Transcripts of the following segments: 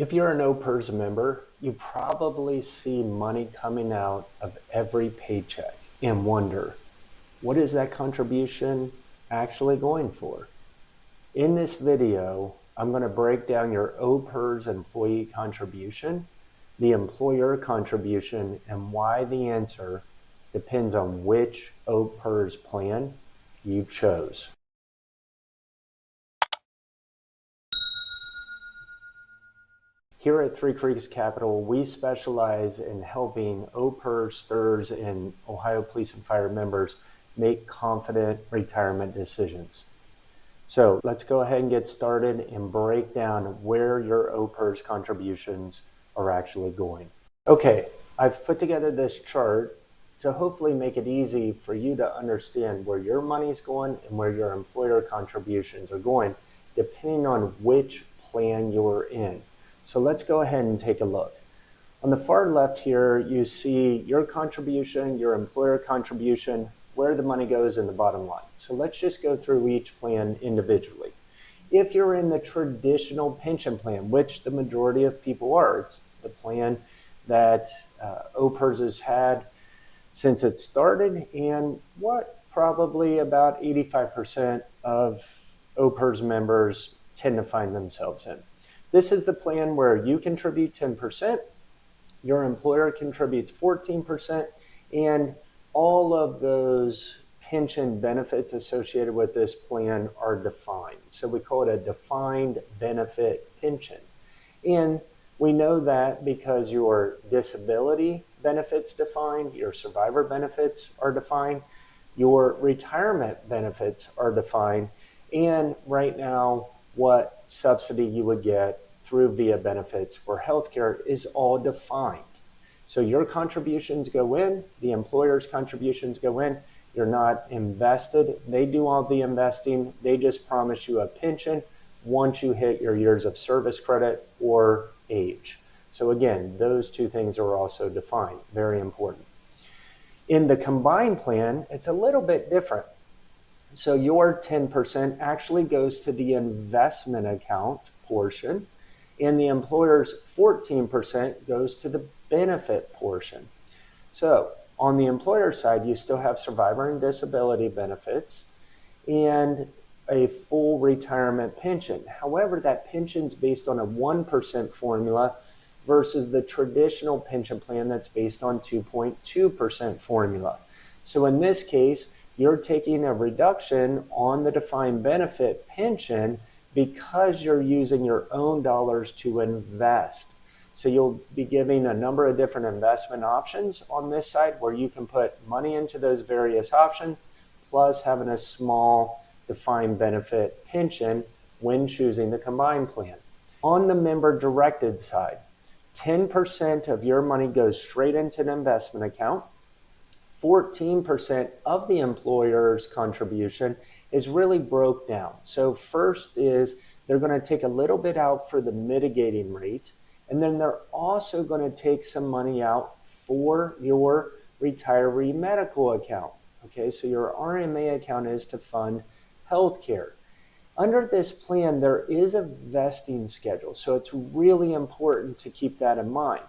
If you're an OPERS member, you probably see money coming out of every paycheck and wonder, what is that contribution actually going for? In this video, I'm going to break down your OPERS employee contribution, the employer contribution, and why the answer depends on which OPERS plan you chose. Here at Three Creeks Capital, we specialize in helping OPERS, STRS, and Ohio Police and Fire members make confident retirement decisions. So let's go ahead and get started and break down where your OPERS contributions are actually going. Okay, I've put together this chart to hopefully make it easy for you to understand where your money's going and where your employer contributions are going, depending on which plan you're in. So let's go ahead and take a look. On the far left here, you see your contribution, your employer contribution, where the money goes in the bottom line. So let's just go through each plan individually. If you're in the traditional pension plan, which the majority of people are, it's the plan that OPERS has had since it started, and what probably about 85% of OPERS members tend to find themselves in. This is the plan where you contribute 10%, your employer contributes 14%, and all of those pension benefits associated with this plan are defined. So we call it a defined benefit pension. And we know that because your disability benefits defined, your survivor benefits are defined, your retirement benefits are defined, and right now what subsidy you would get through VIA benefits for healthcare is all defined. So your contributions go in, the employer's contributions go in, you're not invested. They do all the investing. They just promise you a pension once you hit your years of service credit or age. So again, those two things are also defined, very important. In the combined plan, it's a little bit different. So your 10% actually goes to the investment account portion, and the employer's 14% goes to the benefit portion. So on the employer side, you still have survivor and disability benefits and a full retirement pension. However, that pension's based on a 1% formula versus the traditional pension plan that's based on 2.2% formula. So in this case, you're taking a reduction on the defined benefit pension because you're using your own dollars to invest. So you'll be giving a number of different investment options on this side where you can put money into those various options, plus having a small defined benefit pension when choosing the combined plan. On the member directed side, 10% of your money goes straight into an investment account. 14% of the employer's contribution is really broke down. So first is they're going to take a little bit out for the mitigating rate, and then they're also going to take some money out for your retiree medical account. Okay, so your RMA account is to fund healthcare. Under this plan, there is a vesting schedule, so it's really important to keep that in mind.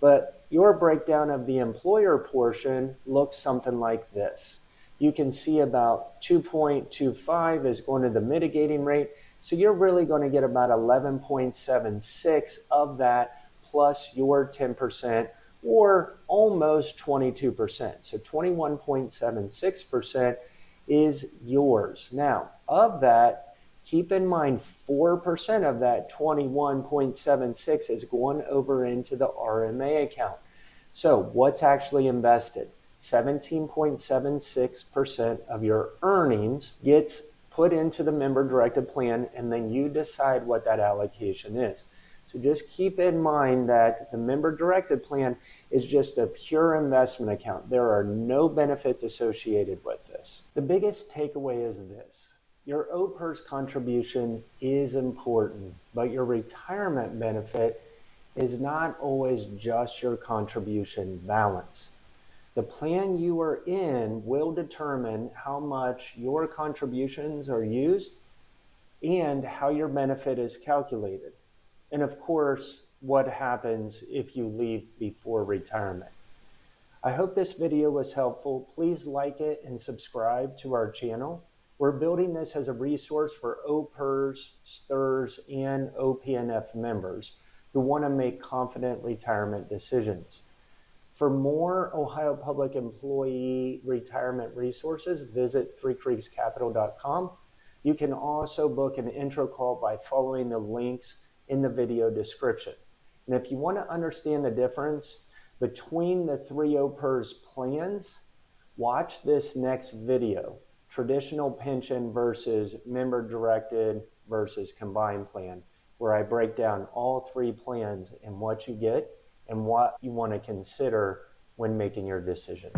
But your breakdown of the employer portion looks something like this. You can see about 2.25 is going to the mitigating rate. So you're really going to get about 11.76 of that plus your 10% or almost 22%. So 21.76% is yours. Now, of that, keep in mind 4% of that 21.76 is going over into the RMA account. So what's actually invested? 17.76% of your earnings gets put into the member directed plan, and then you decide what that allocation is. So just keep in mind that the member directed plan is just a pure investment account. There are no benefits associated with this. The biggest takeaway is this. Your OPERS contribution is important, but your retirement benefit is not always just your contribution balance. The plan you are in will determine how much your contributions are used and how your benefit is calculated. And of course, what happens if you leave before retirement. I hope this video was helpful. Please like it and subscribe to our channel. We're building this as a resource for OPERS, STRS, and OPNF members who want to make confident retirement decisions. For more Ohio Public Employee retirement resources, visit threecreekscapital.com. You can also book an intro call by following the links in the video description. And if you want to understand the difference between the three OPERS plans, watch this next video, traditional pension versus member-directed versus combined plan, where I break down all three plans and what you get and what you want to consider when making your decision.